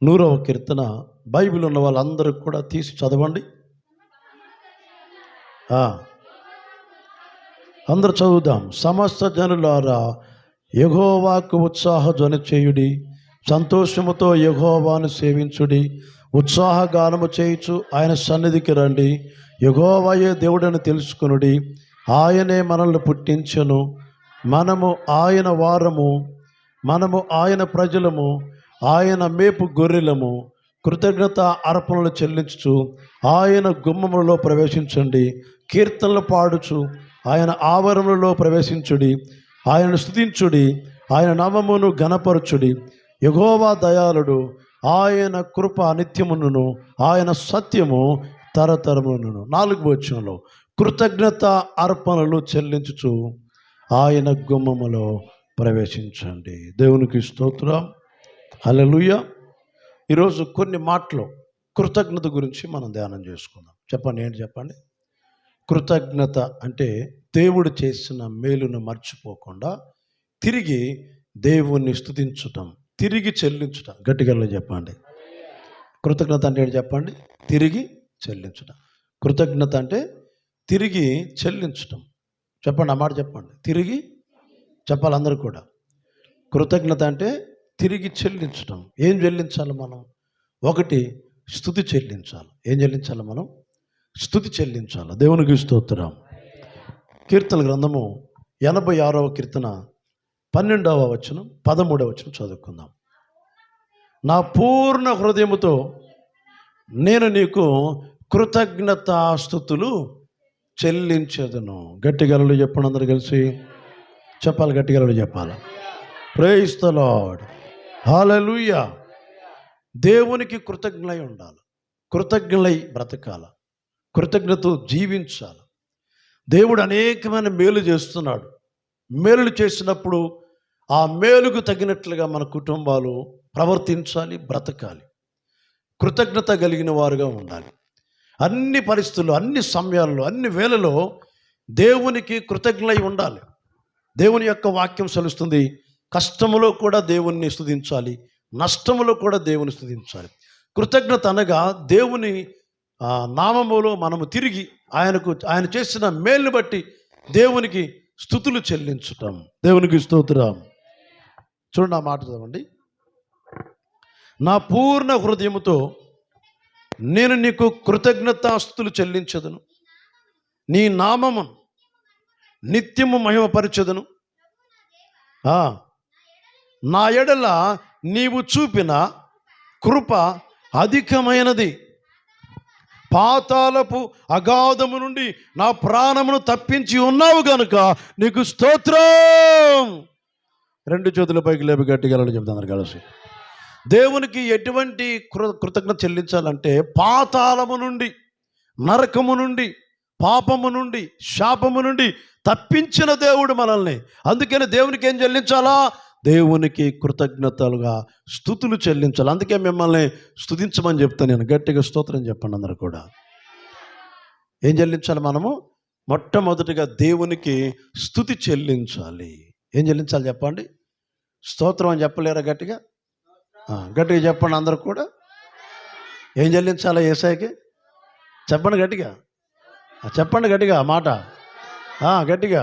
100వ కీర్తన Bible ఉన్న వాళ్ళందరూ కూడా తీసి చదవండి. అందరూ చదువుదాం. సమస్త జనులారా యెహోవాకు ఉత్సాహ ధ్వని చేయుడి, సంతోషముతో యెహోవాను సేవించుడి, ఉత్సాహగానము చేయుచు ఆయన సన్నిధికి రండి. యెహోవాయే దేవుడని తెలుసుకొనుడి, ఆయనే మనల్ని పుట్టించెను, మనము ఆయన వారము, మనము ఆయన ప్రజలము, ఆయన మేపు గొర్రెలము. కృతజ్ఞత అర్పణలు చెల్లించుచు ఆయన గుమ్మములలో ప్రవేశించండి. కీర్తనలు పాడుచు ఆయన ఆవరణలో ప్రవేశించుడి. ఆయనను స్తుతించుడి, ఆయన నామమును ఘనపరచుడి. యెహోవా దయాళుడు, ఆయన కృప నిత్యమును, ఆయన సత్యము తరతరమును. 4వ వచనంలో కృతజ్ఞత అర్పణలు చెల్లించుచు ఆయన గుమ్మములో ప్రవేశించండి. దేవునికి స్తోత్రం, హల్లెలూయా. ఈరోజు కొన్ని మాటలు కృతజ్ఞత గురించి మనం ధ్యానం చేసుకుందాం. చెప్పండి, ఏంటి చెప్పండి? కృతజ్ఞత అంటే దేవుడు చేసిన మేలును మర్చిపోకుండా తిరిగి దేవుణ్ణి స్తుతించటం, తిరిగి చెల్లించటం. గట్టిగా చెప్పండి. కృతజ్ఞత అంటే ఏంటి చెప్పండి? తిరిగి చెల్లించటం. కృతజ్ఞత అంటే తిరిగి చెల్లించటం. చెప్పండి, ఆ మాట చెప్పండి. తిరిగి చెప్పాలి అందరూ కూడా. కృతజ్ఞత అంటే తిరిగి చెల్లించటం. ఏం చెల్లించాలి మనం? ఒకటి, స్తుతి చెల్లించాలి. ఏం చెల్లించాలి మనం? స్తుతి చెల్లించాలి. దేవునికి స్తోత్రం. కీర్తన గ్రంథము 86వ కీర్తన 12వ వచనం 13వ వచనం చదువుకుందాం. నా పూర్ణ హృదయముతో నేను నీకు కృతజ్ఞతాస్తుతులు చెల్లించదును. గట్టిగలలు చెప్పండి, అందరూ కలిసి చెప్పాలి. గట్టిగలలు చెప్పాలి. ప్రైజ్ ద లార్డ్, హల్లెలూయా. దేవునికి కృతజ్ఞులై ఉండాలి, కృతజ్ఞులై బ్రతకాల, కృతజ్ఞత జీవించాలి. దేవుడు అనేకమైన మేలు చేస్తున్నాడు. మేలులు చేసినప్పుడు ఆ మేలుకు తగినట్లుగా మన కుటుంబాలు ప్రవర్తించాలి, బ్రతకాలి. కృతజ్ఞత కలిగిన వారుగా ఉండాలి. అన్ని పరిస్థితుల్లో, అన్ని సమయాల్లో, అన్ని వేళలో దేవునికి కృతజ్ఞులై ఉండాలి. దేవుని యొక్క వాక్యం సెలుస్తుంది, కష్టములో కూడా దేవుణ్ణి స్తుతించాలి, నష్టములో కూడా దేవుని స్తుతించాలి. కృతజ్ఞత అనగా దేవుని నామములో మనము తిరిగి ఆయన చేసిన మేలును బట్టి దేవునికి స్తుతులు చెల్లించటం. దేవునికి స్తోత్రం. చూడండి, ఆ మాట చదవండి. నా పూర్ణ హృదయముతో నేను నీకు కృతజ్ఞతాస్తుతులు చెల్లించదును, నీ నామమును నిత్యము మహిమపరచదును. నా ఎడల నీవు చూపిన కృప అధికమైనది, పాతాళపు అగాధము నుండి నా ప్రాణమును తప్పించి ఉన్నావు గనుక నీకు స్తోత్రం. 2 చేతుల పైకి లేపి గట్టిగా చెప్తాను కలిసి. దేవునికి ఎటువంటి కృతజ్ఞత చెల్లించాలంటే పాతాళము నుండి, నరకము నుండి, పాపము నుండి, శాపము నుండి తప్పించిన దేవుడు మనల్ని. అందుకని దేవునికి ఏం చెల్లించాలా? దేవునికి కృతజ్ఞతలుగా స్తుతులు చెల్లించాలి. అందుకే మిమ్మల్ని స్తుతించమని చెప్తాను నేను. గట్టిగా స్తోత్రం చెప్పండి అందరూ కూడా. ఏం చెల్లించాలి మనము? మొట్టమొదటిగా దేవునికి స్తుతి చెల్లించాలి. ఏం చెల్లించాలి చెప్పండి? స్తోత్రం అని చెప్పలేరా? గట్టిగా గట్టిగా చెప్పండి అందరూ కూడా. ఏం చెల్లించాలి యేసయ్యకి? చెప్పండి గట్టిగా, చెప్పండి గట్టిగా మాట, గట్టిగా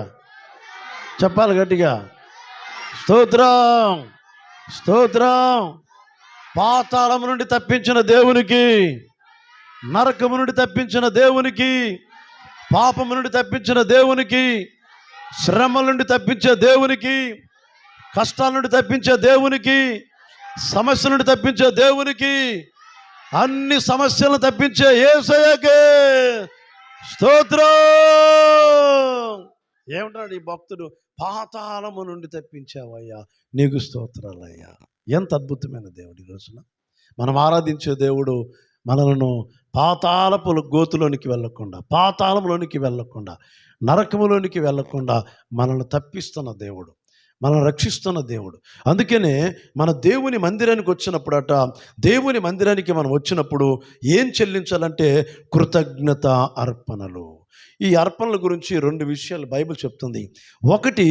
చెప్పాలి. గట్టిగా స్తోత్రం, స్తోత్రం. పాతాళము నుండి తప్పించిన దేవునికి, నరకము నుండి తప్పించిన దేవునికి, పాపము నుండి తప్పించిన దేవునికి, శ్రమల నుండి తప్పించే దేవునికి, కష్టాల నుండి తప్పించే దేవునికి, సమస్యల నుండి తప్పించే దేవునికి, అన్ని సమస్యలను తప్పించే యేసయ్యకే స్తోత్రం. ఏమంటాడు ఈ భక్తుడు? పాతాళము నుండి తప్పించావయ్యా, నీకు స్తోత్రాలయ్యా. ఎంత అద్భుతమైన దేవుడు! ఈ రోజున మనం ఆరాధించే దేవుడు మనలను పాతాళపు గోతులోనికి వెళ్ళకుండా, పాతాళంలోనికి వెళ్ళకుండా, నరకములోనికి వెళ్ళకుండా మనల్ని తప్పిస్తున్న దేవుడు. మనం రక్షిస్తున్న దేవుడు. అందుకనే మన దేవుని మందిరానికి వచ్చినప్పుడట, దేవుని మందిరానికి మనం వచ్చినప్పుడు ఏం చెల్లించాలంటే కృతజ్ఞత అర్పణలు. ఈ అర్పణల గురించి 2 విషయాలు బైబిల్ చెప్తుంది. ఒకటి,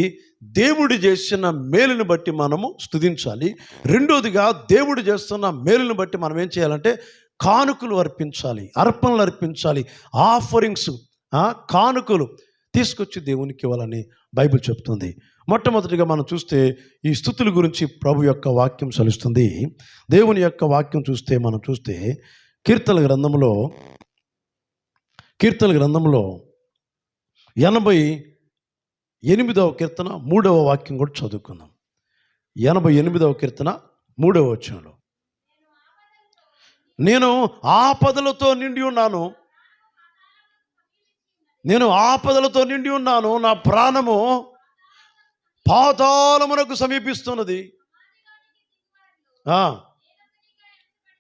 దేవుడు చేసిన మేలుని బట్టి మనము స్తుతించాలి. రెండోదిగా దేవుడు చేస్తున్న మేలుని బట్టి మనం ఏం చేయాలంటే కానుకలు అర్పించాలి, అర్పణలు అర్పించాలి. ఆఫరింగ్స్, కానుకలు తీసుకొచ్చి దేవునికి ఇవ్వాలని బైబిల్ చెప్తుంది. మొట్టమొదటిగా మనం చూస్తే ఈ స్తుతుల గురించి ప్రభు యొక్క వాక్యం సెలుస్తుంది. దేవుని యొక్క వాక్యం మనం చూస్తే కీర్తనల గ్రంథంలో 88వ కీర్తన 3వ వాక్యం కూడా చదువుకుందాం. 88వ కీర్తన 3వ వచనంలో, నేను ఆపదలతో నిండి ఉన్నాను, నా ప్రాణము పాతాళమునకు సమీపిస్తున్నది.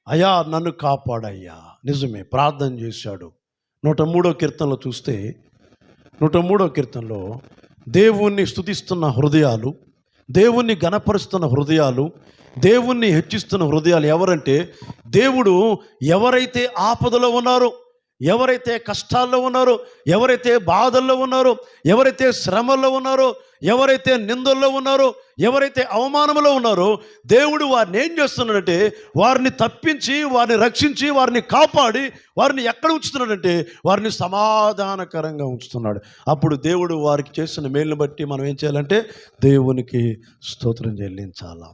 అయ్యా నన్ను కాపాడయ్యా. నిజమే, ప్రార్థన చేశాడు. 103వ కీర్తనలో చూస్తే 103వ కీర్తనలో దేవుణ్ణి స్తుతిస్తున్న హృదయాలు, దేవుణ్ణి గణపరుస్తున్న హృదయాలు, దేవుణ్ణి హెచ్చిస్తున్న హృదయాలు ఎవరంటే, దేవుడు ఎవరైతే ఆపదలో ఉన్నారో, ఎవరైతే కష్టాల్లో ఉన్నారో, ఎవరైతే బాధల్లో ఉన్నారో, ఎవరైతే శ్రమల్లో ఉన్నారో, ఎవరైతే నిందల్లో ఉన్నారో, ఎవరైతే అవమానంలో ఉన్నారో, దేవుడు వారిని ఏం చేస్తున్నాడంటే వారిని తప్పించి, వారిని రక్షించి, వారిని కాపాడి, వారిని ఎక్కడ ఉంచుతున్నాడంటే వారిని సమాధానకరంగా ఉంచుతున్నాడు. అప్పుడు దేవుడు వారికి చేసిన మేలుని బట్టి మనం ఏం చేయాలంటే దేవునికి స్తోత్రం చెల్లించాలా.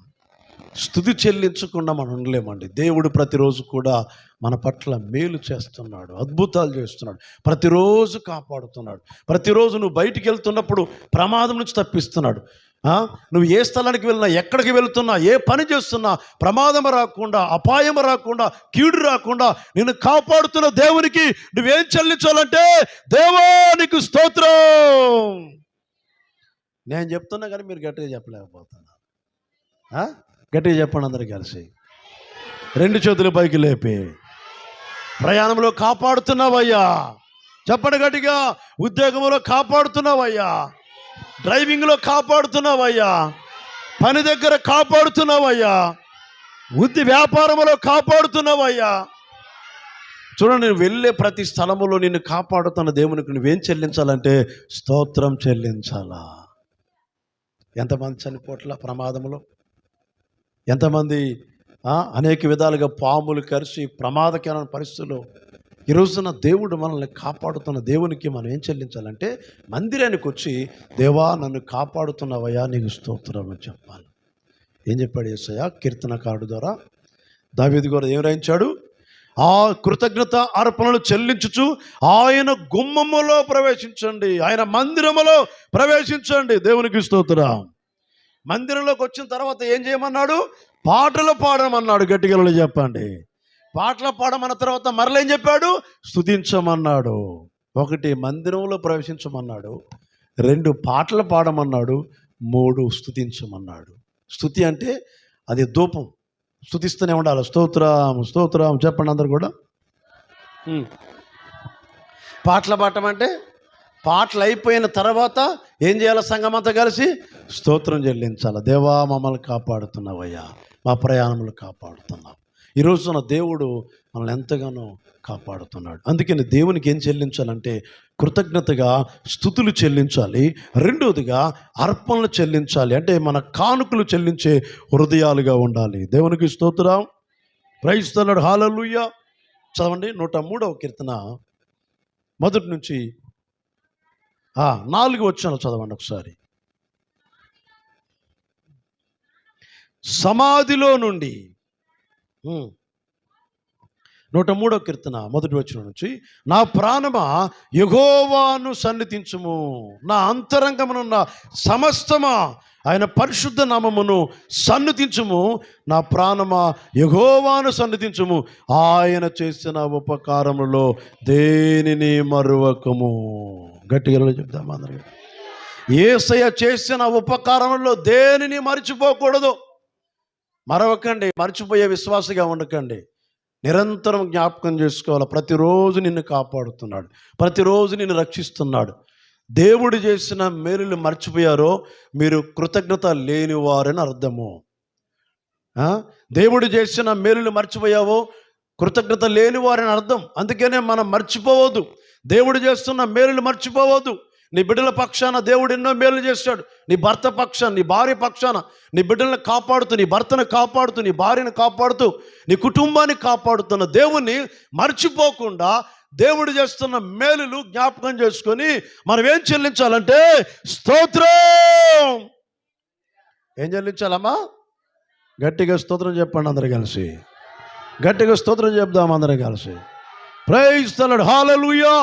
స్తుతి చెల్లించకుండా మనం ఉండలేమండి. దేవుడు ప్రతిరోజు కూడా మన పట్ల మేలు చేస్తున్నాడు, అద్భుతాలు చేస్తున్నాడు, ప్రతిరోజు కాపాడుతున్నాడు. ప్రతిరోజు నువ్వు బయటికి వెళ్తున్నప్పుడు ప్రమాదం నుంచి తప్పిస్తున్నాడు. నువ్వు ఏ స్థలానికి వెళ్ళినా, ఎక్కడికి వెళ్తున్నా, ఏ పని చేస్తున్నా ప్రమాదం రాకుండా, అపాయం రాకుండా, కీడు రాకుండా నిన్ను కాపాడుతున్న దేవునికి నువ్వేం చెల్లించాలంటే దేవానికి స్తోత్రం. నేను చెప్తున్నా కానీ మీరు గట్టిగా చెప్పలేకపోతున్నా. గట్టిగా చెప్పండి అందరు కలిసి, 2 చేతులు పైకి లేపి. ప్రయాణంలో కాపాడుతున్నావయ్యా, చెప్పండి గట్టిగా. ఉద్యోగంలో కాపాడుతున్నావయ్యా, డ్రైవింగ్లో కాపాడుతున్నావయ్యా, పని దగ్గర కాపాడుతున్నావయ్యా, వ్యాపారంలో కాపాడుతున్నావయ్యా. చూడండి, నువ్వు వెళ్ళే ప్రతి స్థలములో నిన్ను కాపాడుతున్న దేవునికి నువ్వేం చెల్లించాలంటే స్తోత్రం చెల్లించాలా. ఎంతమంది చనిపోట్ల ప్రమాదంలో, ఎంతమంది అనేక విధాలుగా పాములు కరిచి ప్రమాదకరమైన పరిస్థితుల్లో. ఈ రోజున దేవుడు మనల్ని కాపాడుతున్న దేవునికి మనం ఏం చెల్లించాలంటే మందిరానికి వచ్చి, దేవా నన్ను కాపాడుతున్నవయ్యా నీకు స్తోత్రం అని చెప్పాలి. ఏం చెప్పాడు యేసయ్య కీర్తనకారుడు ద్వారా? దావీదు గారు ఏం రాయించాడు? ఆ కృతజ్ఞత అర్పణలు చెల్లించుచు ఆయన గుమ్మములో ప్రవేశించండి, ఆయన మందిరములో ప్రవేశించండి. దేవునికి స్తోత్రం. మందిరంలోకి వచ్చిన తర్వాత ఏం చేయమన్నాడు? పాటలు పాడమన్నాడు. గట్టిగా చెప్పండి. పాటలు పాడమన్న తర్వాత మరలేం చెప్పాడు? స్తుతించమన్నాడు. 1 మందిరంలో ప్రవేశించమన్నాడు, 2 పాటలు పాడమన్నాడు, 3 స్తుతించమన్నాడు. స్తుతి అంటే అది ధూపం, స్తుతిస్తూనే ఉండాలి. స్తోత్రం స్తోత్రం చెప్పండి అందరు కూడా. పాటలు పాడటం అంటే పాటలు అయిపోయిన తర్వాత ఏం చేయాలి? సంఘం అంతా కలిసి స్తోత్రం చెల్లించాలి. దేవా మమ్మల్ని కాపాడుతున్నావయ్యా, మా ప్రయాణములు కాపాడుతున్నావు. ఈ రోజున దేవుడు మనల్ని ఎంతగానో కాపాడుతున్నాడు. అందుకని దేవునికి ఏం చెల్లించాలంటే కృతజ్ఞతగా స్తుతులు చెల్లించాలి. రెండోదిగా అర్పణలు చెల్లించాలి. అంటే మన కానుకలు చెల్లించే హృదయాలుగా ఉండాలి. దేవునికి స్తోత్రం. Praise the Lord. హల్లెలూయా. చదవండి 103వ కీర్తన మొదటి నుంచి 4 వచనాలు చదవండి ఒకసారి. సమాధిలో నుండి 103వ కీర్తన మొదటి వచనం నుంచి, నా ప్రాణమా యెహోవాను సన్నిధించుము, నా అంతరంగమునున్న సమస్తమా ఆయన పరిశుద్ధ నామమును సన్నిధించుము, నా ప్రాణమా యెహోవాను సన్నిధించుము, ఆయన చేసిన ఉపకారములో దేనిని మరువకము. గట్టిగా చెప్తాం అందరికీ. యేసయ్య చేసిన ఉపకారములో దేనిని మర్చిపోకూడదు. మరవకండి, మర్చిపోయే విశ్వాసగా ఉండకండి. నిరంతరం జ్ఞాపకం చేసుకోవాలి. ప్రతిరోజు నిన్ను కాపాడుతున్నాడు, ప్రతిరోజు నిన్ను రక్షిస్తున్నాడు. దేవుడు చేసిన మేలులు మర్చిపోయారో మీరు కృతజ్ఞత లేనివారని అర్థము. దేవుడు చేసిన మేలులు మర్చిపోయావో కృతజ్ఞత లేనివారని అర్థం. అందుకనే మనం మర్చిపోవద్దు, దేవుడు చేస్తున్న మేలులు మర్చిపోవద్దు. నీ బిడ్డల పక్షాన దేవుడు ఎన్నో మేలు చేస్తాడు. నీ భర్త పక్షాన, నీ భార్య పక్షాన, నీ బిడ్డలను కాపాడుతూ, నీ భర్తను కాపాడుతూ, నీ భార్యను కాపాడుతూ, నీ కుటుంబాన్ని కాపాడుతున్న దేవుణ్ణి మర్చిపోకుండా దేవుడు చేస్తున్న మేలులు జ్ఞాపకం చేసుకొని మనం ఏం చెల్లించాలంటే స్తోత్రం. ఏం చెల్లించాలమ్మా? గట్టిగా స్తోత్రం చెప్పండి అందరూ కలిసి. గట్టిగా స్తోత్రం చెప్దాం అందరం కలిసి. ప్రైజ్ ది లార్డ్, హల్లెలూయా.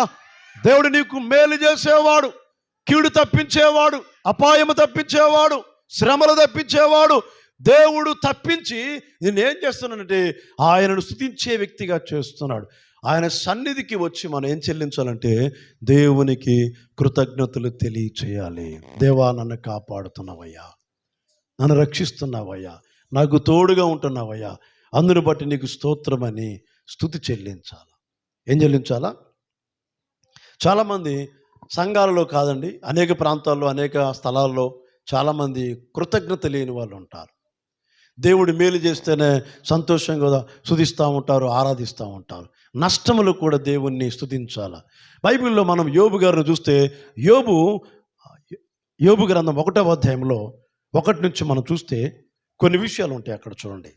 దేవుడు నీకు మేలు చేసేవాడు, కీడు తప్పించేవాడు, అపాయము తప్పించేవాడు, శ్రమలు తప్పించేవాడు. దేవుడు తప్పించి నేనేం చేస్తున్నానంటే ఆయనను స్తుతించే వ్యక్తిగా చేస్తున్నాడు. ఆయన సన్నిధికి వచ్చి మనం ఏం చెల్లించాలంటే దేవునికి కృతజ్ఞతలు తెలియచేయాలి. దేవా, నన్ను కాపాడుతున్నావయ్యా, నన్ను రక్షిస్తున్నావయ్యా, నాకు తోడుగా ఉంటున్నావయ్యా, అందును బట్టి నీకు స్తోత్రమని స్తుతి చెల్లించాలి. ఏం చెల్లించాలా? చాలామంది సంఘాలలో కాదండి, అనేక ప్రాంతాల్లో, అనేక స్థలాల్లో చాలామంది కృతజ్ఞత లేని వాళ్ళు ఉంటారు. దేవుడు మేలు చేస్తేనే సంతోషంగా స్తుతిస్తూ ఉంటారు, ఆరాధిస్తూ ఉంటారు. నష్టములు కూడా దేవుణ్ణి స్తుతించాలి. బైబిల్లో మనం యోబు గారిని చూస్తే యోబు గ్రంథం 1వ అధ్యాయంలో 1 నుంచి మనం చూస్తే కొన్ని విషయాలు ఉంటాయి. అక్కడ చూడండి,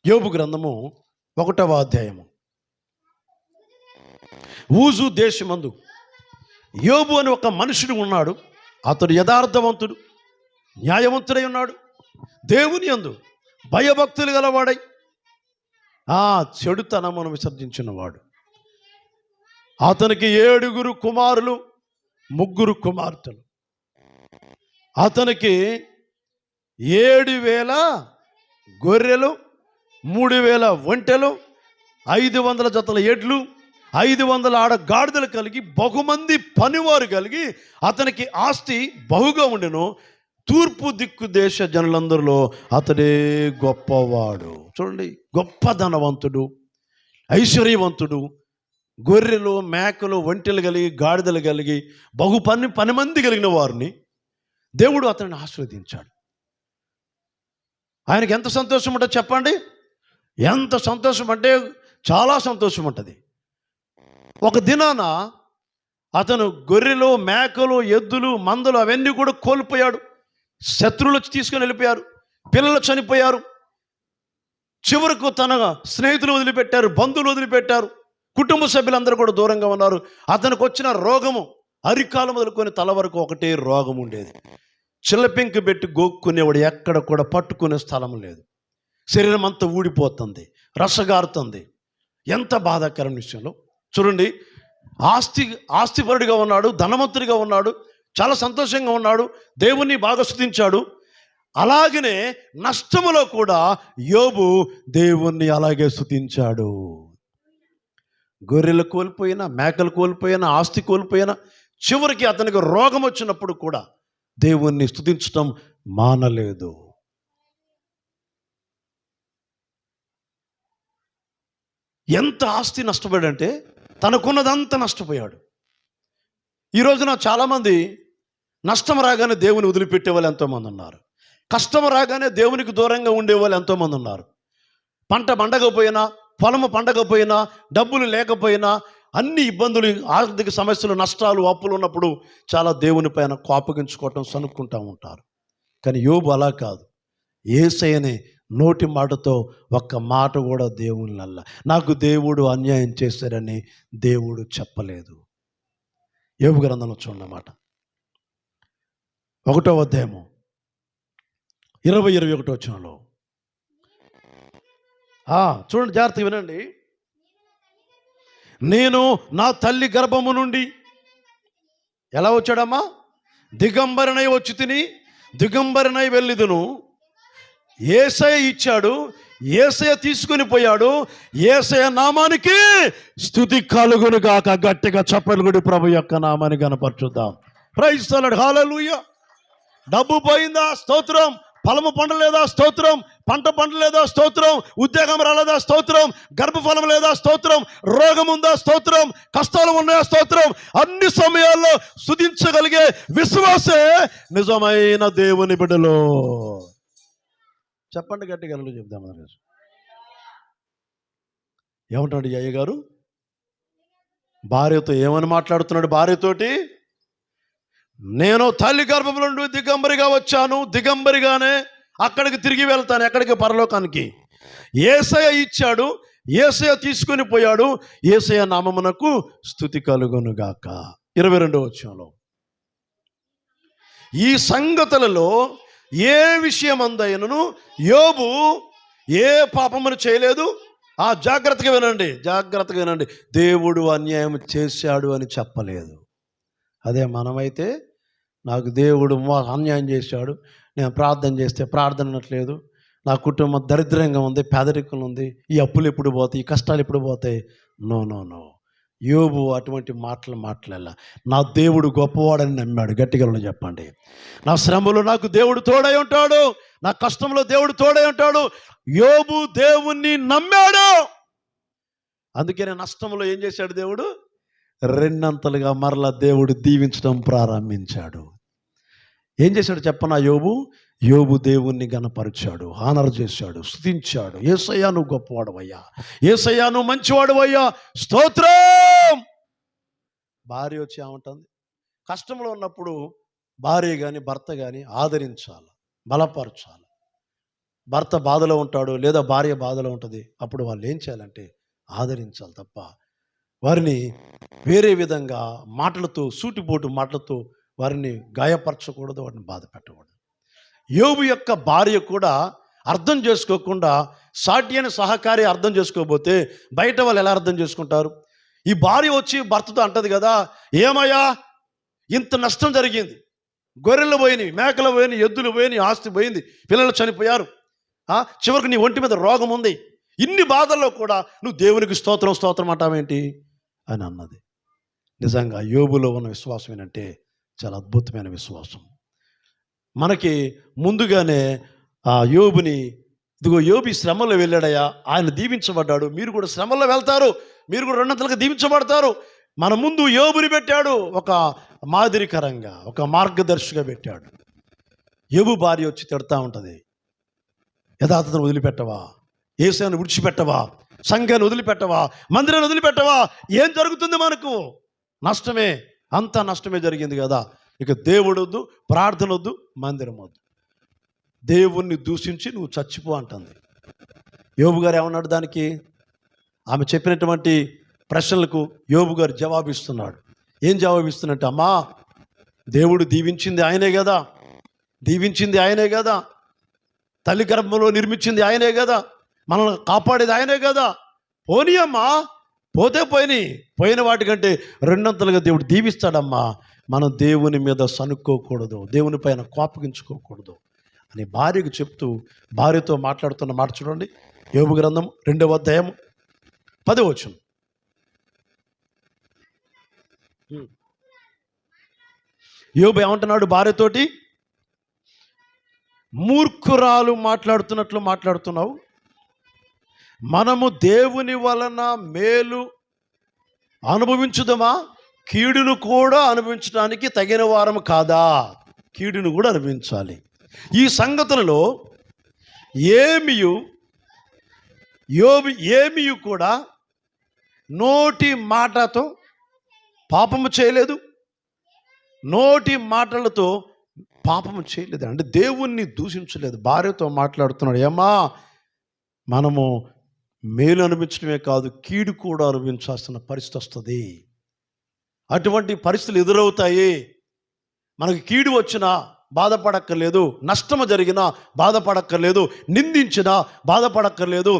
యోబు గ్రంథము 1వ అధ్యాయము. ఊజు దేశమందు యోబు అని ఒక మనుషుడు ఉన్నాడు. అతడు యథార్థవంతుడు, న్యాయవంతుడై ఉన్నాడు, దేవుని యందు భయభక్తులు గలవాడై చెడుతనమును విసర్జించినవాడు. అతనికి 7 కుమారులు, 3 కుమార్తెలు. అతనికి 7,000 గొర్రెలు, 3,000 ఒంటెలు, 500 జతల ఎడ్లు, 500 ఆడగాడిదలు కలిగి బహుమంది పనివారు కలిగి అతనికి ఆస్తి బహుగా ఉండెను. తూర్పు దిక్కు దేశ జనులందరిలో అతడే గొప్పవాడు. చూడండి, గొప్ప ధనవంతుడు, ఐశ్వర్యవంతుడు, గొర్రెలు, మేకలు, ఒంటెలు కలిగి, గాడిదలు కలిగి, పని మంది కలిగిన వారిని దేవుడు అతన్ని ఆశీర్వదించాడు. ఆయనకి ఎంత సంతోషం ఉంటుంది చెప్పండి? ఎంత సంతోషం అంటే చాలా సంతోషం ఉంటుంది. ఒక దినాన అతను గొర్రెలు, మేకలు, ఎద్దులు, మందలు అవన్నీ కూడా కోల్పోయాడు. శత్రువులు వచ్చి తీసుకొని వెళ్ళిపోయారు, పిల్లలు చనిపోయారు, చివరకు తన స్నేహితులు వదిలిపెట్టారు, బంధువులు వదిలిపెట్టారు, కుటుంబ సభ్యులందరూ కూడా దూరంగా ఉన్నారు. అతనికి వచ్చిన రోగము అరికాలు మొదలుకొని తల వరకు ఒకటే రోగం ఉండేది. చిల్లపెంకు పెట్టి గోక్కునేవాడు, ఎక్కడ కూడా పట్టుకునే స్థలం లేదు. శరీరం అంతా ఊడిపోతుంది, రసగారుతుంది. ఎంత బాధాకరం విషయంలో చూడండి. ఆస్తిపరుడిగా ఉన్నాడు, ధనవంతుడిగా ఉన్నాడు, చాలా సంతోషంగా ఉన్నాడు, దేవుణ్ణి బాగా స్తుతించాడు. అలాగనే నష్టములో కూడా యోబు దేవుణ్ణి అలాగే స్తుతించాడు. గొర్రెలు కోల్పోయినా, మేకలు కోల్పోయినా, ఆస్తి కోల్పోయినా, చివరికి అతనికి రోగం వచ్చినప్పుడు కూడా దేవుణ్ణి స్తుతించడం మానలేదు. ఎంత ఆస్తి నష్టపోయాడంటే తనకున్నదంతా నష్టపోయాడు. ఈ రోజున చాలామంది నష్టం రాగానే దేవుని వదిలిపెట్టే వాళ్ళు ఎంతోమంది ఉన్నారు. కష్టం రాగానే దేవునికి దూరంగా ఉండేవాళ్ళు ఎంతోమంది ఉన్నారు. పంట పండకపోయినా, పొలము పండకపోయినా, డబ్బులు లేకపోయినా, అన్ని ఇబ్బందులు, ఆర్థిక సమస్యలు, నష్టాలు, అప్పులు ఉన్నప్పుడు చాలా దేవుని పైన కోపగించుకోవటం, సనుక్కుంటూ ఉంటారు. కానీ యోబు అలా కాదు. యేసయ్యని నోటి మాటతో ఒక్క మాట కూడా దేవునిల్ల నాకు దేవుడు అన్యాయం చేశారని దేవుడు చెప్పలేదు. యోబు గ్రంథంలో చూడన్నమాట 1వ అధ్యాయము 20-21 వచనంలో చూడండి, జాగ్రత్తగా వినండి. నేను నా తల్లి గర్భము నుండి ఎలా వచ్చాడమ్మా? దిగంబరనై వచ్చి తిని దిగంబరనై వెళ్ళిదును. యేసయ్య ఇచ్చాడు, యేసయ్య తీసుకుని పోయాడు, యేసయ్య నామానికి స్తుతి కలుగును గాక. గట్టిగా చప్పట్లు కొట్టి ప్రభు యొక్క నామాన్ని కనపరచుద్దాం. ప్రైజ్ ది లార్డ్, హల్లెలూయా. డబ్బు పోయిందా? స్తోత్రం. ఫలము పండలేదా? స్తోత్రం. పంట పండలేదా స్తోత్రం, ఉద్యోగం రాలేదా స్తోత్రం, గర్భఫలం లేదా స్తోత్రం, రోగం ఉందా స్తోత్రం, కష్టాలు ఉన్నాయా స్తోత్రం, అన్ని సమయాల్లో స్తుతించగలిగే విశ్వాసే నిజమైన దేవుని బిడ్డలు. చెప్పండి గట్టిగా చెప్దాం. ఏమంటాడు అయ్య గారు? భార్యతో ఏమని మాట్లాడుతున్నాడు? భార్యతోటి, నేను తల్లి గర్భంలో నుండి దిగంబరిగా వచ్చాను, దిగంబరిగానే అక్కడికి తిరిగి వెళ్తాను. ఎక్కడికి? పరలోకానికి. యేసయ్య ఇచ్చాడు, యేసయ్య తీసుకొని పోయాడు, యేసయ్య నామమునకు స్తుతి కలుగునుగాక. 22వ వచనంలో ఈ సంగతులలో ఏ విషయమందైనను యోబు ఏ పాపమును చేయలేదు. జాగ్రత్తగా వినండి. దేవుడు అన్యాయం చేశాడు అని చెప్పలేదు. అదే మనమైతే, నాకు దేవుడు అన్యాయం చేశాడు, నేను ప్రార్థన చేస్తే ప్రార్థన అనట్లేదు, నా కుటుంబం దరిద్రంగా ఉంది, పేదరికం ఉంది, ఈ అప్పులు ఎప్పుడు పోతాయి, ఈ కష్టాలు ఎప్పుడు పోతాయి. నో. యోబు అటువంటి మాట్లాడాల. నా దేవుడు గొప్పవాడని నమ్మాడు. గట్టిగా చెప్పండి. నా శ్రమలో నాకు దేవుడు తోడై ఉంటాడు, నా కష్టంలో దేవుడు తోడై ఉంటాడు. యోబు దేవుణ్ణి నమ్మాడు. అందుకనే నష్టంలో ఏం చేశాడు? దేవుడు రెండంతలుగా మరలా దేవుడు దీవించడం ప్రారంభించాడు. ఏం చేశాడు చెప్పనా? యోబు దేవుణ్ణి గణపరిచాడు, హానర్ చేశాడు, స్తుతించాడు. యేసయ్యా నువ్వు గొప్పవాడవయ్యా, యేసయ్యా నువ్వు మంచివాడవయ్యా, స్తోత్రం. భార్య వచ్చి ఏమంటుంది? కష్టంలో ఉన్నప్పుడు భార్య కానీ భర్త కానీ ఆదరించాలి, బలపరచాలి. భర్త బాధలో ఉంటాడు లేదా భార్య బాధలో ఉంటుంది, అప్పుడు వాళ్ళు ఏం చేయాలంటే ఆదరించాలి తప్ప వారిని వేరే విధంగా మాటలతో, సూటిపోటు మాటలతో వారిని గాయపరచకూడదు, వారిని బాధ పెట్టకూడదు. యోబు యొక్క భార్య కూడా అర్థం చేసుకోకుండా, సాటి అని సహకారి అర్థం చేసుకోకపోతే బయట వాళ్ళు ఎలా అర్థం చేసుకుంటారు? ఈ భార్య వచ్చి భర్తతో అంటది కదా, ఏమయ్యా ఇంత నష్టం జరిగింది, గొర్రెలు పోయినాయి, మేకలు పోయినాయి, ఎద్దులు పోయినాయి, ఆస్తి పోయింది, పిల్లలు చనిపోయారు, చివరికి నీ ఒంటి మీద రోగం ఉంది, ఇన్ని బాధల్లో కూడా నువ్వు దేవునికి స్తోత్రం అంటావేంటి అని అన్నది. నిజంగా యోబులో ఉన్న విశ్వాసం ఏంటంటే చాలా అద్భుతమైన విశ్వాసం. మనకి ముందుగానే యోబుని, ఇదిగో యోబు శ్రమలో వెళ్ళాడయ్యా, ఆయన దీవించబడ్డాడు, మీరు కూడా శ్రమల్లో వెళ్తారు, మీరు కూడా రెండంతలుగా దీవించబడతారు. మన ముందు యోబుని పెట్టాడు, ఒక మాదిరికరంగా, ఒక మార్గదర్శిగా పెట్టాడు. యోబు భార్య వచ్చి తిడతా ఉంటుంది, యథార్థతను వదిలిపెట్టవా, యేసయ్యను విడిచిపెట్టవా, సంఘాన్ని వదిలిపెట్టవా, మందిరాన్ని వదిలిపెట్టవా, ఏం జరుగుతుంది మనకు? నష్టమే, అంతా నష్టమే జరిగింది కదా. ఇక దేవుడు వద్దు, ప్రార్థన వద్దు, మందిరం వద్దు, దేవుణ్ణి దూషించి నువ్వు చచ్చిపో అంటుంది. యోబు గారు ఏమన్నాడు దానికి? ఆమె చెప్పినటువంటి ప్రశ్నలకు యోబు గారు జవాబిస్తున్నాడు. ఏం జవాబిస్తున్నట్టు? అమ్మా, దేవుడు దీవించింది ఆయనే కదా, తల్లి గర్భంలో నిర్మించింది ఆయనే కదా, మనల్ని కాపాడేది ఆయనే కదా. పోనీ అమ్మా, పోతే పోయిన వాటికంటే రెండంతలుగా దేవుడు దీవిస్తాడమ్మా. మనం దేవుని మీద సనుక్కోకూడదు, దేవుని పైన కోపగించుకోకూడదు అని భార్యకు చెప్తూ, భార్యతో మాట్లాడుతున్న మాట చూడండి. యోబు గ్రంథం 2వ అధ్యాయం 10వ వచనం. యోబు ఏమంటున్నాడు భార్యతోటి? మూర్ఖురాలు మాట్లాడుతున్నట్లు మాట్లాడుతున్నావు, మనము దేవుని వలన మేలు అనుభవించుదామా, కీడును కూడా అనుభవించడానికి తగిన వారము కాదా? కీడును కూడా అనుభవించాలి. ఈ సంగతులలో యోబు కూడా నోటి మాటతో పాపము చేయలేదు, నోటి మాటలతో పాపము చేయలేదు, అంటే దేవుణ్ణి దూషించలేదు. భార్యతో మాట్లాడుతున్నాడు, ఏమ్మా మనము మేలు అనుభవించడమే కాదు, కీడు కూడా అనుభవించాల్సిన పరిస్థితి వస్తుంది. అటువంటి పరిస్థితులు ఎదురవుతాయి. మనకు కీడు వచ్చినా బాధపడక్కర్లేదు, నష్టము జరిగినా బాధపడక్కర్లేదు, నిందించినా బాధపడక్కర్లేదు,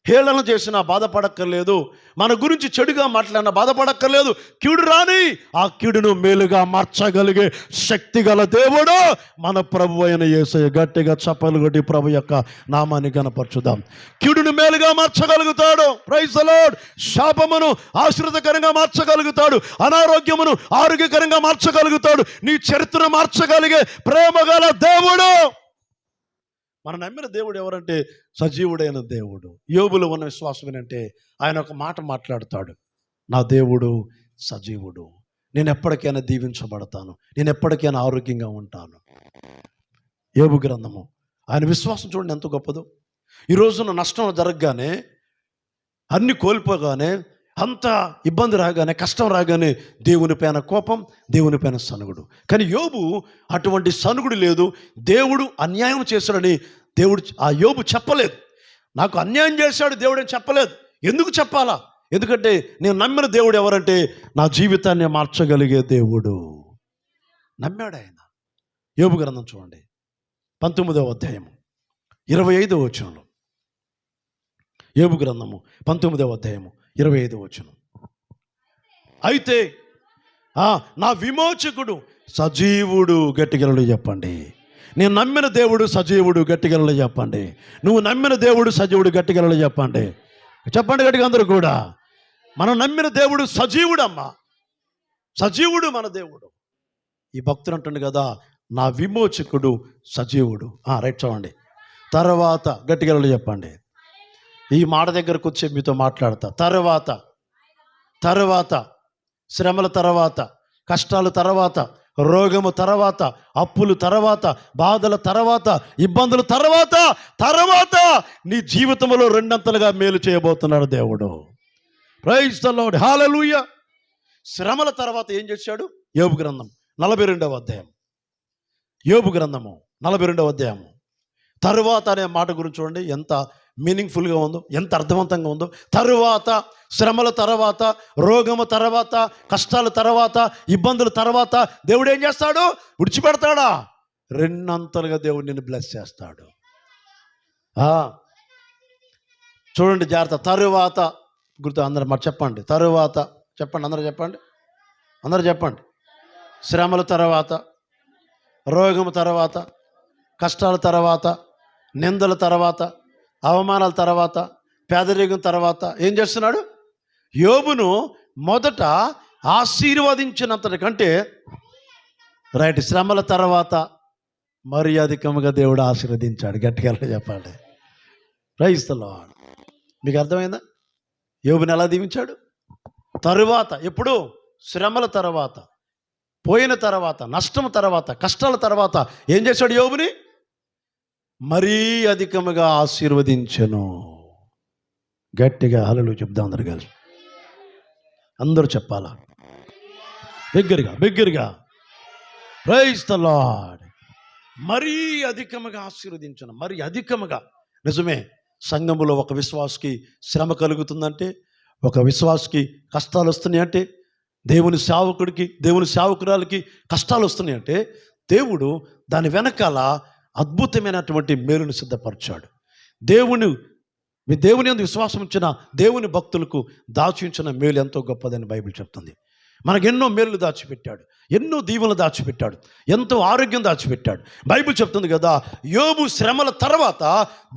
హేళన చేసినా బాధపడక్కర్లేదు, మన గురించి చెడుగా మాట్లాడినా బాధపడక్కర్లేదు. కీడు రాని, ఆ కీడును మేలుగా మార్చగలిగే శక్తి గల దేవుడు మన ప్రభు అయిన యేసయ్య. గట్టిగా చప్పలు కొట్టి ప్రభు యొక్క నామాన్ని గణపరచుదాం. కీడును మేలుగా మార్చగలుగుతాడు. Praise the lord. శాపమును ఆశీర్వాదకరంగా మార్చగలుగుతాడు, అనారోగ్యమును ఆరోగ్యకరంగా మార్చగలుగుతాడు, నీ చరిత్రను మార్చగలిగే ప్రేమ గల దేవుడు మనం నమ్మిన దేవుడు ఎవరంటే సజీవుడైన దేవుడు. యోబులో ఉన్న విశ్వాసం ఏంటంటే ఆయన ఒక మాట మాట్లాడతాడు, నా దేవుడు సజీవుడు, నేను ఎప్పటికైనా దీవించబడతాను, నేను ఎప్పటికైనా ఆరోగ్యంగా ఉంటాను. యోబు గ్రంథము, ఆయన విశ్వాసం చూడండి ఎంత గొప్పదో. ఈ రోజున నష్టం జరగగానే, అన్ని కోల్పోగానే, అంత ఇబ్బంది రాగానే, కష్టం రాగానే దేవుని పైన కోపం, దేవుని పైన సనుగుడు. కానీ యోబు అటువంటి సనుగుడు లేదు. దేవుడు అన్యాయం చేశాడని ఆ యోబు చెప్పలేదు. నాకు అన్యాయం చేశాడు దేవుడు అని చెప్పలేదు. ఎందుకు చెప్పాలా? ఎందుకంటే నేను నమ్మిన దేవుడు ఎవరంటే నా జీవితాన్ని మార్చగలిగే దేవుడు. నమ్మాడు ఆయన. యోబు గ్రంథం చూడండి, 19వ అధ్యాయము 25వ వచనంలో. యోబు గ్రంథము 19వ అధ్యాయము 25వ వచనం. అయితే నా విమోచకుడు సజీవుడు, గట్టిగలడు చెప్పండి. నేను నమ్మిన దేవుడు సజీవుడు, గట్టిగలడు చెప్పండి. నువ్వు నమ్మిన దేవుడు సజీవుడు, గట్టిగలడు చెప్పండి. చెప్పండి గట్టిగా అందరూ కూడా. మనం నమ్మిన దేవుడు సజీవుడమ్మా, సజీవుడు మన దేవుడు. ఈ భక్తుడు అంటుండు కదా, నా విమోచకుడు సజీవుడు. రైట్ చూడండి. తర్వాత గట్టిగలడు చెప్పండి. ఈ మాట దగ్గరకు వచ్చి మీతో మాట్లాడతా. తర్వాత శ్రమల తర్వాత, కష్టాల తర్వాత, రోగము తర్వాత, అప్పులు తర్వాత, బాధల తర్వాత, ఇబ్బందుల తర్వాత నీ జీవితంలో రెండంతలుగా మేలు చేయబోతున్నాడు దేవుడు. ప్రైజ్ ది లార్డ్, హల్లెలూయా. శ్రమల తర్వాత ఏం చేశాడు? యోబు గ్రంథం 42వ అధ్యాయం. యోబు గ్రంథము 42వ అధ్యాయము తరువాత అనే మాట గురించి చూడండి ఎంత మీనింగ్ఫుల్గా ఉందో, ఎంత అర్థవంతంగా ఉందో. తరువాత, శ్రమల తర్వాత, రోగము తర్వాత, కష్టాల తర్వాత, ఇబ్బందుల తర్వాత దేవుడు ఏం చేస్తాడు? విడిచిపెడతాడా? రెండంతలుగా దేవుడు నిన్ను బ్లెస్ చేస్తాడు. చూడండి జాగ్రత్త. తరువాత గుర్తు అందరూ మాట చెప్పండి. తరువాత చెప్పండి, అందరూ చెప్పండి. శ్రమల తర్వాత, రోగము తర్వాత, కష్టాల తర్వాత, నిందల తర్వాత, అవమానాల తర్వాత, పేదరికం తర్వాత ఏం చేస్తున్నాడు? యోబును మొదట ఆశీర్వదించినంతటి కంటే రైట్, శ్రమల తర్వాత మరి అధికంగా దేవుడు ఆశీర్వదించాడు. గట్టిగా చెప్పండి. Praise the Lord. మీకు అర్థమైందా? యోబుని ఎలా దీవించాడు? తరువాత, ఎప్పుడు? శ్రమల తర్వాత, పోయిన తర్వాత, నష్టం తర్వాత, కష్టాల తర్వాత ఏం చేశాడు? యోబుని మరీ అధికముగా ఆశీర్వదించెను. గట్టిగా హల్లెలూయా చెప్దాం అందరు కలిసి. అందరూ చెప్పాలా బిగ్గరగా ప్రైజ్ ది లార్డ్. మరీ అధికముగా ఆశీర్వదించను, మరీ అధికముగా. నిజమే, సంఘములో ఒక విశ్వాసికి శ్రమ కలుగుతుందంటే, ఒక విశ్వాసికి కష్టాలు వస్తున్నాయంటే, దేవుని సేవకుడికి, దేవుని సేవకురాలకి కష్టాలు వస్తున్నాయంటే దేవుడు దాని వెనకాల అద్భుతమైనటువంటి మేలును సిద్ధపరిచాడు. దేవుని యందు విశ్వాసం ఉంచిన దేవుని భక్తులకు దాచించిన మేలు ఎంతో గొప్పదని బైబిల్ చెప్తుంది. మనకు ఎన్నో మేలు దాచిపెట్టాడు, ఎన్నో దీవెనలు దాచిపెట్టాడు, ఎంతో ఆరోగ్యం దాచిపెట్టాడు. బైబిల్ చెప్తుంది కదా, యోబు శ్రమల తర్వాత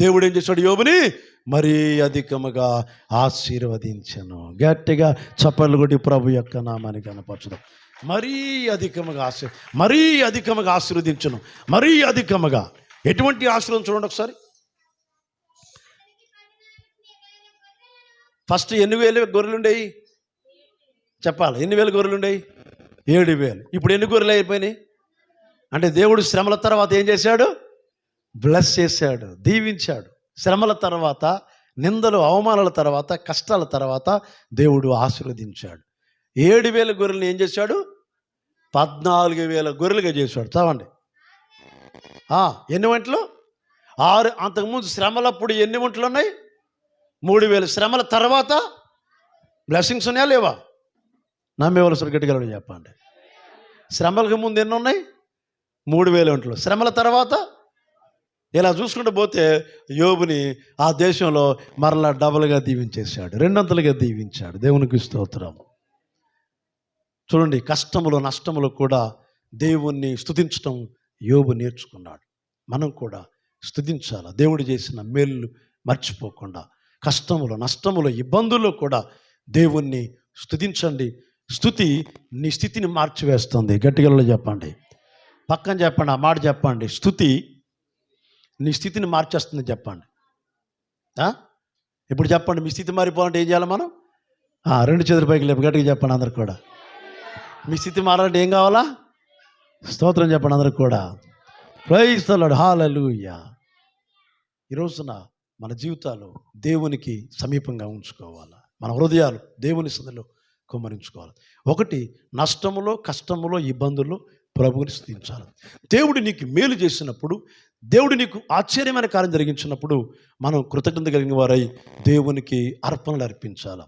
దేవుడు ఏం చేశాడు? యోబుని మరీ అధికముగా ఆశీర్వదించను. గట్టిగా చప్పట్లు కొట్టి ప్రభు యొక్క నామాన్ని కనపరచుదాం. మరీ అధికముగా ఆశీర్వదించను, మరీ అధికముగా. ఎటువంటి ఆశీర్వాదం చూడండి ఒకసారి. ఫస్ట్ 8,000 గొర్రెలు ఉండేవి చెప్పాలి. 8,000 గొర్రెలు ఉండేవి? 7,000. ఇప్పుడు ఎన్ని గొర్రెలు అయిపోయినాయి? అంటే దేవుడు శ్రమల తర్వాత ఏం చేశాడు? బ్లెస్ చేశాడు, దీవించాడు. శ్రమల తర్వాత, నిందలు అవమానాల తర్వాత, కష్టాల తర్వాత దేవుడు ఆశీర్వదించాడు. 7,000 గొర్రెలను ఏం చేశాడు? 14,000 గొర్రెలుగా చేశాడు. చావండి. ఎన్ని వంటలు? 6. అంతకుముందు శ్రమలప్పుడు ఎన్ని వంటలు ఉన్నాయి? 3,000. శ్రమల తర్వాత బ్లెస్సింగ్స్ ఉన్నాయా లేవా? నమ్మేవలసిన గట్టిగా చెప్పండి. శ్రమలకు ముందు ఎన్ని ఉన్నాయి? 3,000 వంటలు. శ్రమల తర్వాత ఇలా చూసుకుంటూ పోతే యోబుని ఆ దేశంలో మరలా డబుల్గా దీవించేశాడు, రెండంతలుగా దీవించాడు. దేవునికి స్తోత్రం. చూడండి, కష్టములు నష్టములు కూడా దేవుణ్ణి స్తుతించడం యోబు నేర్చుకున్నాడు. మనం కూడా స్తుతించాలి. దేవుడు చేసిన మేలు మర్చిపోకుండా, కష్టములు నష్టములు ఇబ్బందుల్లో కూడా దేవుణ్ణి స్తుతించండి. స్తుతి నీ స్థితిని మార్చివేస్తుంది. గట్టిగా చెప్పండి, పక్కన చెప్పండి, ఆ మాట చెప్పండి. స్తుతి నీ స్థితిని మార్చేస్తుంది చెప్పండి. ఇప్పుడు చెప్పండి, మీ స్థితి మారిపోవాలంటే ఏం చేయాలి మనం? రెండు చేతుల పైకి లేపు గట్టిగా చెప్పండి అందరికి కూడా. మీ స్థితి మారాలంటే ఏం కావాలా? స్తోత్రం చెప్పండి అందరికి కూడా. ప్రైజ్ ది లార్డ్, హల్లెలూయా. ఈ రోజున మన జీవితాలు దేవునికి సమీపంగా ఉంచుకోవాలి. మన హృదయాలు దేవుని సన్నిధిలో కుమ్మరించుకోవాలి. ఒకటి, నష్టములో, కష్టములో, ఇబ్బందుల్లో ప్రభువుని స్తుతించాలి. దేవుడు నీకు మేలు చేసినప్పుడు, దేవుడు నీకు ఆశ్చర్యమైన కార్యం జరిగించినప్పుడు మనం కృతజ్ఞత కలిగిన వారై దేవునికి అర్పణలు అర్పించాలి.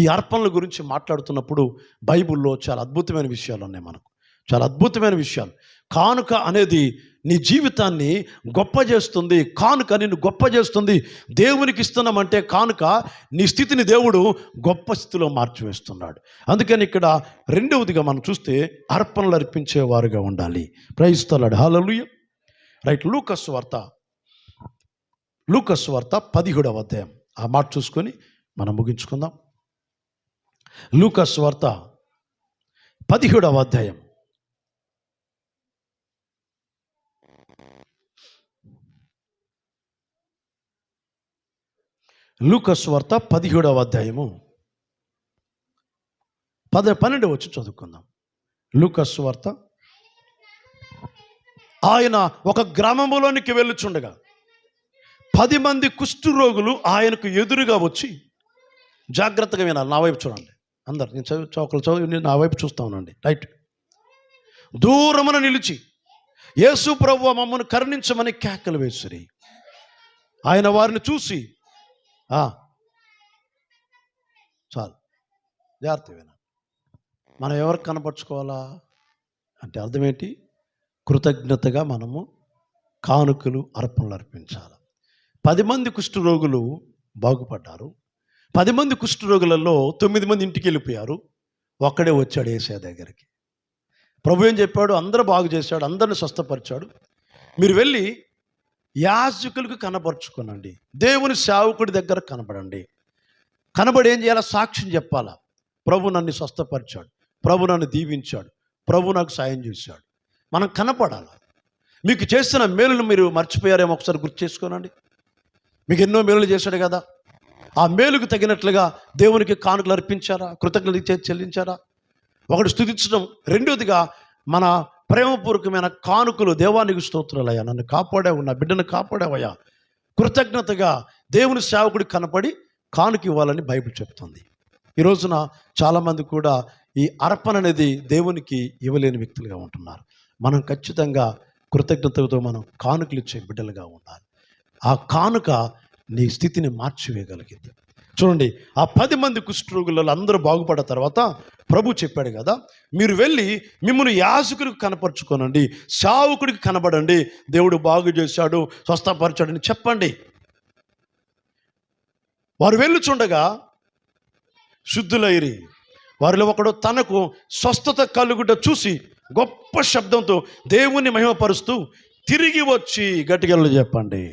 ఈ అర్పణల గురించి మాట్లాడుతున్నప్పుడు బైబిల్లో చాలా అద్భుతమైన విషయాలు ఉన్నాయి. మనకు చాలా అద్భుతమైన విషయాలు. కానుక అనేది నీ జీవితాన్ని గొప్ప చేస్తుంది. కానుక నిన్ను గొప్ప చేస్తుంది. దేవునికి ఇస్తున్నామంటే కానుక నీ స్థితిని దేవుడు గొప్ప స్థితిలో మార్చివేస్తున్నాడు. అందుకని ఇక్కడ రెండవదిగా మనం చూస్తే అర్పణలు అర్పించేవారుగా ఉండాలి. Praise the Lord, hallelujah. Right. లూకాసు వార్త 17వ అధ్యాయం ఆ మాట చూసుకొని మనం ముగించుకుందాం. లూకాసు వార్త 17వ అధ్యాయం లూకాసు వార్త 17వ అధ్యాయము 12 వచ్చి చదువుకుందాం. లూకాసు వార్త. ఆయన ఒక గ్రామములోనికి వెళ్ళుచుండగా 10 మంది కుష్ఠరోగులు ఆయనకు ఎదురుగా వచ్చి, జాగ్రత్తగా వినాలి, నా వైపు చూడండి అందరు. నేను చదువు నా వైపు చూస్తా ఉన్నాండి. రైట్. దూరమున నిలిచి యేసు ప్రభువా మమ్మను కరుణించమని కేకలు వేసిరి. ఆయన వారిని చూసి చాలు, జాగ్రత్త వినాలి. మనం ఎవరికి కనపరుచుకోవాలా అంటే అర్థం ఏంటి? కృతజ్ఞతగా మనము కానుకలు, అర్పణలు అర్పించాలి. 10 మంది కుష్ఠరోగులు బాగుపడ్డారు. 10 మంది కుష్ఠరోగులలో 9 మంది ఇంటికి వెళ్ళిపోయారు. ఒక్కడే వచ్చాడు యేసయ్య దగ్గరికి. ప్రభు ఏం చెప్పాడు? అందరూ బాగు చేశాడు, అందరిని స్వస్థపరిచాడు. మీరు వెళ్ళి యాజకులకు కనపరుచుకోనండి, దేవుని సేవకుడి దగ్గర కనబడండి. కనబడి ఏం చేయాలా? సాక్ష్యం చెప్పాలా. ప్రభు నన్ను స్వస్థపరిచాడు, ప్రభు నన్ను దీవించాడు, ప్రభు నాకు సాయం చేశాడు. మనం కనపడాలి. మీకు చేసిన మేలును మీరు మర్చిపోయారేమో, ఒకసారి గుర్తు చేసుకోనండి. మీకు ఎన్నో మేలులు చేశాడు కదా, ఆ మేలుకు తగినట్లుగా దేవునికి కానుకలు అర్పించారా? కృతజ్ఞత చెల్లించారా? ఒకటి స్తుతించడం. రెండోదిగా మన ప్రేమపూర్వకమైన కానుకలు. దేవానికి స్తోత్రాలయ్యా, నన్ను కాపాడావు, నా బిడ్డను కాపాడావయ్యా. కృతజ్ఞతగా దేవుని సేవకుడికి కనపడి కానుక ఇవ్వాలని బైబిల్ చెప్తుంది. ఈ రోజున చాలామంది కూడా ఈ అర్పణ అనేది దేవునికి ఇవ్వలేని వ్యక్తులుగా ఉంటున్నారు. మనం ఖచ్చితంగా కృతజ్ఞతతో మనం కానుకలు ఇచ్చే బిడ్డలుగా ఉండాలి. ఆ కానుక నీ స్థితిని మార్చివేయగలిగింది. చూడండి, ఆ 10 మంది కుష్ఠరోగులలో అందరూ బాగుపడ్డ తర్వాత ప్రభు చెప్పాడు కదా, మీరు వెళ్ళి మిమ్మల్ని యాజకుడికి కనపరుచుకోనండి, సేవకుడికి కనబడండి, దేవుడు బాగు చేశాడు, స్వస్థపరిచాడని చెప్పండి. వారు వెళ్ళుచుండగా శుద్ధులైరి. వారిలో ఒకడు తనకు స్వస్థత కలుగుట చూసి గొప్ప శబ్దంతో దేవుణ్ణి మహిమపరుస్తూ తిరిగి వచ్చి, గట్టిగా చెప్పండి,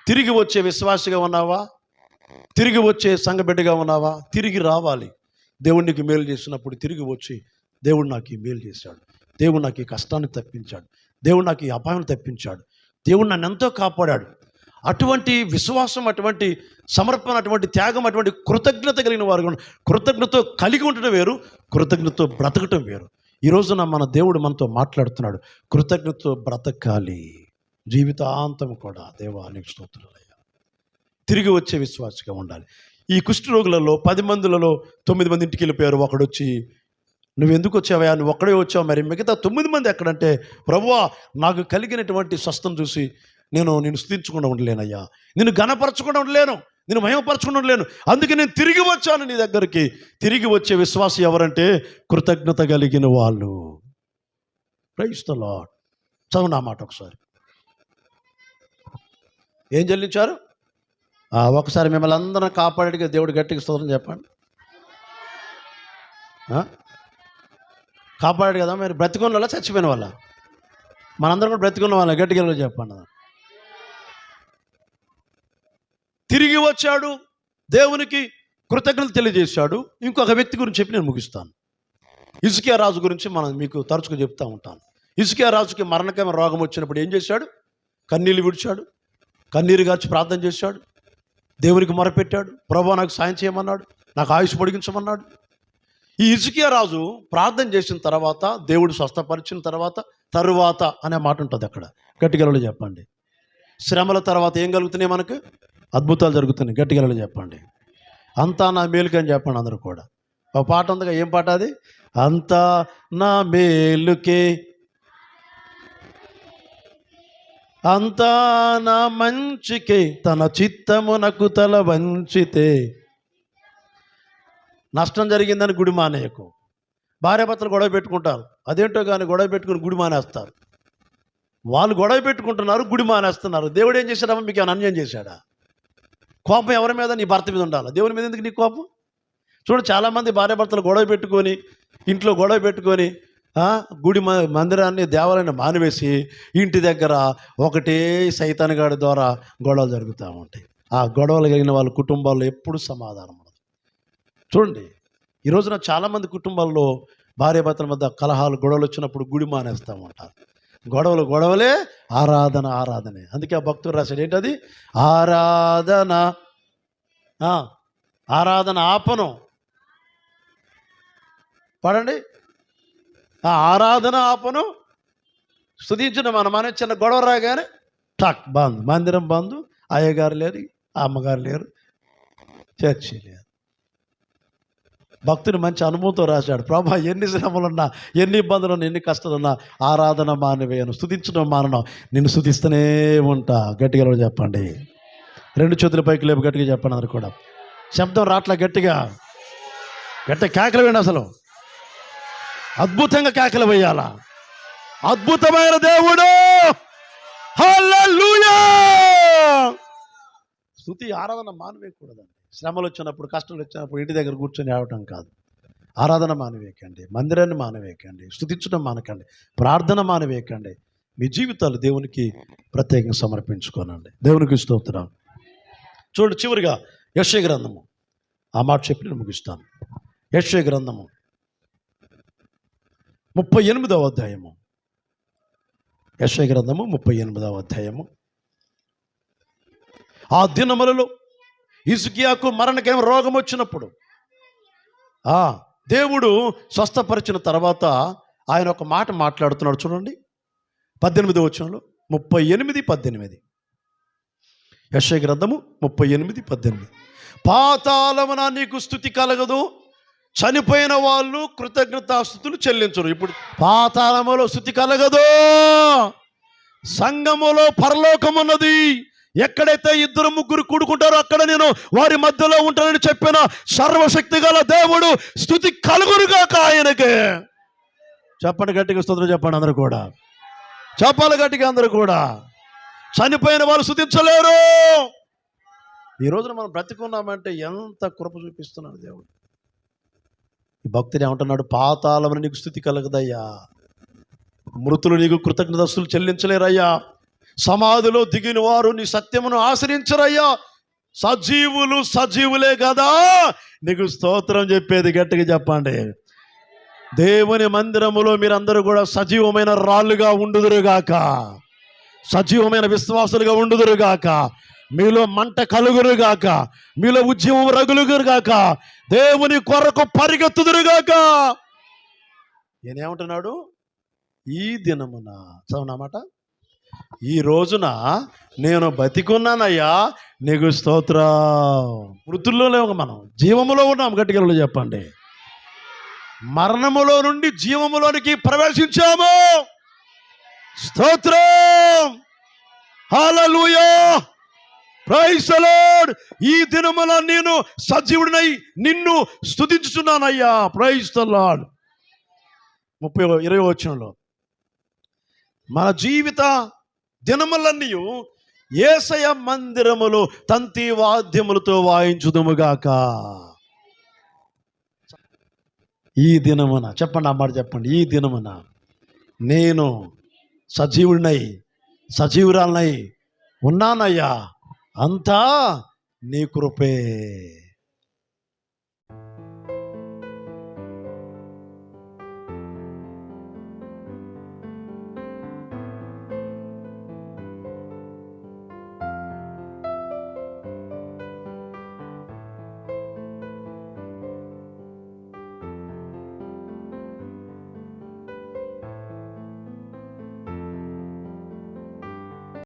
తిరిగి వచ్చే విశ్వాసిగా ఉన్నావా? తిరిగి వచ్చే సంఘబిడ్డగా ఉన్నావా? తిరిగి రావాలి. దేవుడికి మేలు చేసినప్పుడు తిరిగి వచ్చి, దేవుడు నాకు ఈ మేలు చేశాడు, దేవుడు నాకు ఈ కష్టాన్ని తప్పించాడు, దేవుడు నాకు ఈ అపాయాన్ని తప్పించాడు, దేవుడు నన్ను ఎంతో కాపాడాడు. అటువంటి విశ్వాసం, అటువంటి సమర్పణ, అటువంటి త్యాగం, అటువంటి కృతజ్ఞత కలిగిన వారు. కృతజ్ఞత కలిగి ఉండటం వేరు, కృతజ్ఞతతో బ్రతకటం వేరు. ఈ రోజున మన దేవుడు మనతో మాట్లాడుతున్నాడు. కృతజ్ఞతతో బ్రతకాలి జీవితాంతం కూడా. దేవానికి స్తోత్రాలయ్యా. తిరిగి వచ్చే విశ్వాసగా ఉండాలి. ఈ కుష్ఠరోగులలో 10 మందిలలో 9 మంది ఇంటికి వెళ్ళిపోయారు. ఒకడు వచ్చి, నువ్వు ఎందుకు వచ్చావా? నువ్వు ఒక్కడే వచ్చావు, మరి మిగతా 9 మంది ఎక్కడంటే, ప్రభువా నాకు కలిగినటువంటి స్వస్థం చూసి నేను స్తుతించకుండా ఉండలేనయ్యా, నిన్ను ఘనపరచకుండా ఉండలేను, నేను మహిమపరచకుండా ఉండలేను, అందుకే నేను తిరిగి వచ్చాను నీ దగ్గరికి. తిరిగి వచ్చే విశ్వాసం ఎవరంటే కృతజ్ఞత కలిగిన వాళ్ళు. Praise the Lord. చదువు నా మాట ఒకసారి. ఏం చెల్లించారు? ఒకసారి మిమ్మల్ని అందరం కాపాడేట్టుగా దేవుడు గట్టిగా స్తోత్రం చెప్పండి. కాపాడాడు కదా. మీరు బ్రతికున్న వాళ్ళ చచ్చిపోయిన వాళ్ళ? మనందరం కూడా బ్రతికున్న వాళ్ళ, గట్టిగా చెప్పండి. తిరిగి వచ్చాడు, దేవునికి కృతజ్ఞత తెలియజేశాడు. ఇంకొక వ్యక్తి గురించి చెప్పి నేను ముగిస్తాను. హిజ్కియా రాజు గురించి మీకు తరచుగా చెప్తూ ఉంటాను. హిజ్కియా రాజుకి మరణకరమైన రోగం వచ్చినప్పుడు ఏం చేశాడు? కన్నీళ్ళు విడిచాడు, కన్నీరు గార్చి ప్రార్థన చేశాడు, దేవునికి మొరపెట్టాడు. ప్రభువా నాకు సాయం చేయమన్నాడు, నాకు ఆయుష్ పొడిగించమన్నాడు. ఈ హిజ్కియా రాజు ప్రార్థన చేసిన తర్వాత, దేవుడు స్వస్థపరిచిన తరువాత అనే మాట ఉంటుంది అక్కడ. గట్టిగలలో చెప్పండి. శ్రమల తర్వాత ఏం కలుగుతున్నాయి మనకు? అద్భుతాలు జరుగుతున్నాయి. గట్టిగలలో చెప్పండి. అంతా నా మేలుకే అని చెప్పండి అందరూ కూడా. ఒక పాట ఉందిగా, ఏం పాట అది? అంతా నా మేలుకే, అంతా నా మంచికే, తన చిత్తమునకు తల వంచితే. నష్టం జరిగిందని గుడి మానేయకు. భార్యాభర్తలు గొడవ పెట్టుకుంటారు, అదేంటో కానీ గొడవ పెట్టుకుని గుడి మానేస్తారు. వాళ్ళు గొడవ పెట్టుకుంటున్నారు, గుడి మానేస్తున్నారు. దేవుడు ఏం చేశాడమ్మా? మీకు ఏమైనా అన్యాయం చేశాడా? కోపం ఎవరి మీద? నీ భర్త మీద ఉండాలి, దేవుని మీద ఎందుకు నీ కోపం? చూడండి, చాలామంది భార్యాభర్తలు గొడవ పెట్టుకొని, ఇంట్లో గొడవ పెట్టుకొని గుడి మందిరాన్ని, దేవాలయాన్ని మానివేసి ఇంటి దగ్గర ఒకటే సైతానుగాడి ద్వారా గొడవలు జరుగుతూ ఉంటాయి. ఆ గొడవలు కలిగిన వాళ్ళ కుటుంబాల్లో ఎప్పుడు సమాధానం ఉండదు. చూడండి, ఈ రోజున చాలామంది కుటుంబాల్లో భార్యాభర్తల మధ్య కలహాలు, గొడవలు వచ్చినప్పుడు గుడి మానేస్తూ ఉంటారు. గొడవలే, ఆరాధనే. అందుకే ఆ భక్తుడు రాశాడు, ఏంటది? ఆరాధన ఆపను. పడండి. ఆరాధన ఆపను, స్తుతించిన మన చిన్న గొడవ రాగానే టక్ బంద్, మందిరం బంద్, అయ్యగారు లేరు, అమ్మగారు లేరు, చర్చి లేదు. భక్తుని మంచి అనుభవంతో రాశాడు, ప్రభా ఎన్ని శ్రమలున్నా, ఎన్ని ఇబ్బందులున్నా, ఎన్ని కష్టాలున్నా ఆరాధన మానవేయను, స్తుతించడం మానను, నిన్ను స్తుతిస్తూనే ఉంటా. గట్టిగా చెప్పండి. 2 చేతుల పైకి లేపు గట్టిగా చెప్పండి అందరు కూడా. శబ్దం రాట్లా, గట్టిగా కేకలు వేయండి. అసలు అద్భుతంగా కేకలు వేయాలా? అద్భుతమైన దేవుడు, హల్లెలూయా! స్తుతి, ఆరాధన మానవేయకూడదండి. శ్రమలు వచ్చినప్పుడు, కష్టాలు వచ్చినప్పుడు ఇంటి దగ్గర కూర్చొని ఆడటం కాదు. ఆరాధన మానవేయకండి, మందిరాన్ని మానవేయకండి, స్తుతించడం మానకండి, ప్రార్థన మానవేయకండి. మీ జీవితాలు దేవునికి ప్రత్యేకంగా సమర్పించుకోనండి. దేవునికి స్తోత్రం. చూడండి, చివరిగా యెషయా గ్రంథము, ఆ మాట చెప్పి నేను ముగిస్తాను. యెషయా గ్రంథము 38వ అధ్యాయము. యెషయా గ్రంథము 38వ అధ్యాయము. ఆ దినములలో హిజ్కియాకు మరణకరం రోగం వచ్చినప్పుడు దేవుడు స్వస్థపరిచిన తర్వాత ఆయన ఒక మాట మాట్లాడుతున్నాడు. చూడండి, 18వ వచనంలో, 38:18. యెషయా గ్రంథము 38:18. పాతాళమున నీకు స్తుతి కలగదు, చనిపోయిన వాళ్ళు కృతజ్ఞతాస్తుతులు చెల్లించరు. ఇప్పుడు పాతాళములో స్తుతి కలగదు, సంఘములో పరలోకం ఉన్నది. ఎక్కడైతే 2-3 కూడుకుంటారో అక్కడ నేను వారి మధ్యలో ఉంటానని చెప్పిన సర్వశక్తి గల దేవుడు స్తుతి కలుగురుగాక ఆయనకే. చెప్పండి గట్టిగా, స్తోత్రం చెప్పండి అందరూ కూడా. చెప్పాలి గట్టిగా అందరూ కూడా. చనిపోయిన వాళ్ళు స్తుతించలేరు. ఈ రోజున మనం బ్రతికున్నామంటే ఎంత కృప చూపిస్తున్నాడు దేవుడు. ఈ భక్తుడు ఏమంటున్నాడు? పాతాళమున నీకు స్తుతి కలగదయ్యా, మృతులు నీకు కృతజ్ఞతాస్తుతులు చెల్లించలేరయ్యా, సమాధిలో దిగిన వారు నీ సత్యమును ఆశ్రయించరయ్యా, సజీవులు సజీవులే కదా నీకు స్తోత్రం చెప్పేది. గట్టిగా చెప్పండి. దేవుని మందిరములో మీరందరూ కూడా సజీవమైన రాళ్ళుగా ఉండుదురుగాక, సజీవమైన విశ్వాసులుగా ఉండుదురుగాక, మీలో మంట కలుగురుగాక, మీలో ఉద్యమం రగులుగురుగాక, దేవుని కొరకు పరిగెత్తుదురుగాక. నేనేమంటున్నాడు? ఈ దినమున, చదవనమాట, ఈ రోజున నేను బతికున్నానయ్యా, నీకు స్తోత్రం. మృతుల్లో లేవు, మనం జీవములో ఉన్నాం. గట్టిగా చెప్పండి. మరణములో నుండి జీవములోనికి ప్రవేశించాము. స్తోత్రం, హల్లెలూయా, ప్రైజ్ ది లార్డ్. ఈ దినమున నేను సజీవుడినై నిన్ను స్తుతించుచున్నానయ్యా. Praise the Lord. 20వ వచనంలో, మన జీవిత దినములన్నీ యేసయ్య మందిరములో తంతి వాద్యములతో వాయించుదుముగాక. ఈ దినమున, చెప్పండి ఆ మాట చెప్పండి. ఈ దినమున నేను సజీవుడినై, సజీవురాలనై ఉన్నానయ్యా, అంతా నీ కృపే.